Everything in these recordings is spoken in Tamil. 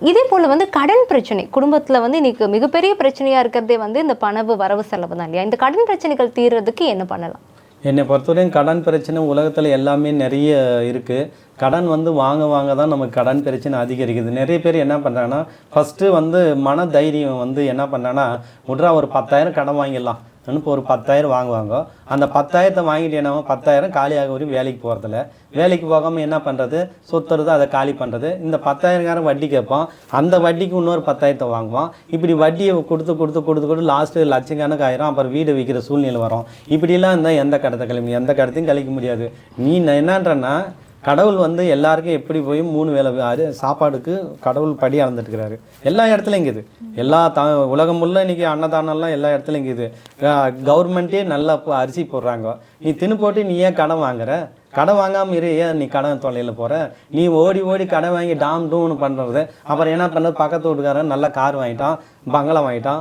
இதே போல் வந்து கடன் பிரச்சனை குடும்பத்தில் வந்து இன்னைக்கு மிகப்பெரிய பிரச்சனையாக இருக்கிறதே வந்து இந்த பணவு வரவு செலவு தான் இல்லையா? இந்த கடன் பிரச்சனைகள் தீர்றதுக்கு என்ன பண்ணலாம்? என்னை பொறுத்தவரையும் கடன் பிரச்சனை உலகத்தில் எல்லாமே நிறைய இருக்குது. கடன் வந்து வாங்க வாங்க தான் நமக்கு கடன் பிரச்சனை அதிகரிக்குது. நிறைய பேர் என்ன பண்ணுறாங்கன்னா, ஃபஸ்ட்டு வந்து மன தைரியம் வந்து என்ன பண்ணுறாங்கன்னா, விட்றா ஒரு 10,000 கடன் வாங்கிடலாம் இப்போ ஒரு 10,000 வாங்குவாங்க. அந்த 10,000 வாங்கிட்டு என்ன 10,000 காலியாக வரையும் வேலைக்கு போகிறதில்ல. வேலைக்கு போகாமல் என்ன பண்ணுறது, சொத்துறது அதை காலி பண்ணுறது. இந்த 10,000 வட்டி கேட்பான், அந்த வட்டிக்கு இன்னொரு 10,000 வாங்குவான். இப்படி வட்டியை கொடுத்து கொடுத்து கொடுத்து கொடுத்து லாஸ்ட்டு லட்சக்கணக்கு ஆயிரும். அப்புறம் வீடு விற்கிற சூழ்நிலை வரும். இப்படிலாம் இருந்தால் எந்த கடத்தை கழிக்க, எந்த கடத்தையும் கழிக்க முடியாது. நீ என்னன்றன்னா, கடவுள் வந்து எல்லாருக்கும் எப்படி போய் 3 வேளை சாப்பாடுக்கு கடவுள் படி அளந்துட்டுருக்கிறாரு. எல்லா இடத்துலையும் இருக்குது. எல்லா உலகம் உள்ள இன்றைக்கி அன்னதானம்லாம் எல்லா இடத்துலையும் இருக்குது. கவர்மெண்ட்டே நல்லா அரிசி போடுறாங்க. நீ தின்னு போட்டு நீ ஏன் கடன் வாங்குற? கடன் வாங்காமல் இரு. ஏன் நீ கடன் தொலையில் போகிற? நீ ஓடி ஓடி கடன் வாங்கி டாம் டூன்னு பண்ணுறது. அப்புறம் என்ன பண்ணுறது, பக்கத்து வீட்டுக்காரன் நல்ல கார் வாங்கிட்டான், பங்களா வாங்கிட்டான்,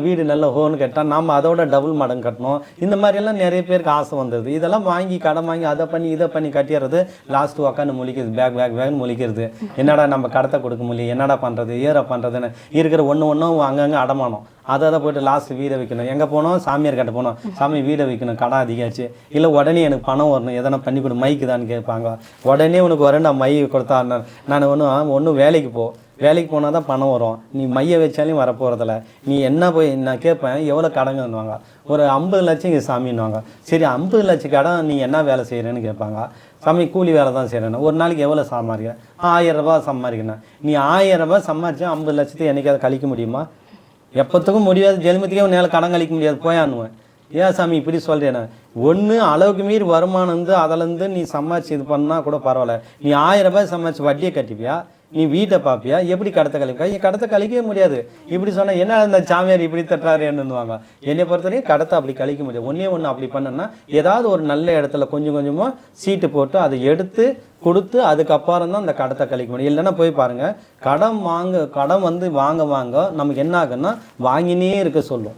வீடு நல்ல ஹோன்னு கேட்டான், நாம் அதோட டபுள் மடங்கு கட்டணும். இந்த மாதிரியெல்லாம் நிறைய பேருக்கு ஆசை வந்தது. இதெல்லாம் வாங்கி கடன் வாங்கி அதை பண்ணி இதை பண்ணி கட்டிடுறது. லாஸ்ட்டு உக்காந்து முழிக்கிறது, பேக்னு முழிக்கிறது. என்னடா நம்ம கடத்தை கொடுக்க முடியும், என்னடா பண்ணுறது, ஏற பண்ணுறதுன்னு இருக்கிற ஒன்றும் அங்கங்கே அடமானம். அதை போய்ட்டு லாஸ்ட்டு வீடை வைக்கணும். எங்கே போனோம், சாமியார் கிட்ட போனோம், சாமி வீடை வைக்கணும், கடன் அதிகாச்சு. இல்லை உடனே எனக்கு பணம் வரணும், எதனா பண்ணி கொடு, மைக்கு தான் கேட்பாங்க. உடனே உனக்கு வரேன், நான் மை கொடுத்தா நான் ஒன்றும் வேலைக்கு வேலைக்கு போனால் தான் பணம் வரும். நீ மையை வச்சாலையும் வரப்போகிறதில்ல. நீ என்ன போய் நான் கேட்பேன், எவ்வளோ கடங்குன்னுவாங்க. ஒரு 50 லட்சம் இங்கே சாமின்னுவாங்க. சரி 50 லட்சம் கடன் நீ என்ன வேலை செய்கிறேன்னு கேட்பாங்க. சாமி கூலி வேலை தான் செய்கிறேன்னு. ஒரு நாளைக்கு எவ்வளோ சம்பாதிக்கிறேன்? 1000 ரூபாய் சம்பாதிக்கிறேன். நீ 1000 ரூபாய் சம்பாதிச்சா 50 லட்சத்தை என்றைக்காவது கழிக்க முடியுமா? எப்போத்துக்கும் முடியாது. ஜென்மத்துக்கே உன்னால் கடன் கழிக்க முடியாது, போயான்னுவேன். ஏன் சாமி இப்படி சொல்கிறேன்னு, ஒன்று அளவுக்கு மீறி வருமானம் வந்து அதிலேருந்து நீ சம்பாதிச்சு இது பண்ணால் கூட பரவாயில்ல. நீ 1000 ரூபாய் சம்பாதிச்சு வட்டியை கட்டிப்பியா? நீ வீட்டை பார்ப்பியா? எப்படி கடத்தை கழிப்பா? என் கடத்தை கழிக்கவே முடியாது. இப்படி சொன்னால் என்ன இந்த சாமியார் இப்படி தட்டுறாரு என்னன்னுவாங்க. என்னை பொறுத்தவரையும் கடத்தை அப்படி கழிக்க முடியாது. ஒன்று அப்படி பண்ணனா, ஏதாவது ஒரு நல்ல இடத்துல கொஞ்சம் கொஞ்சமாக சீட்டு போட்டு அதை எடுத்து கொடுத்து அதுக்கப்புறம் தான் அந்த கடத்தை கழிக்க முடியும். இல்லைன்னா போய் பாருங்கள், கடன் வந்து வாங்க நமக்கு என்ன ஆகுன்னா வாங்கினே இருக்க சொல்லும்.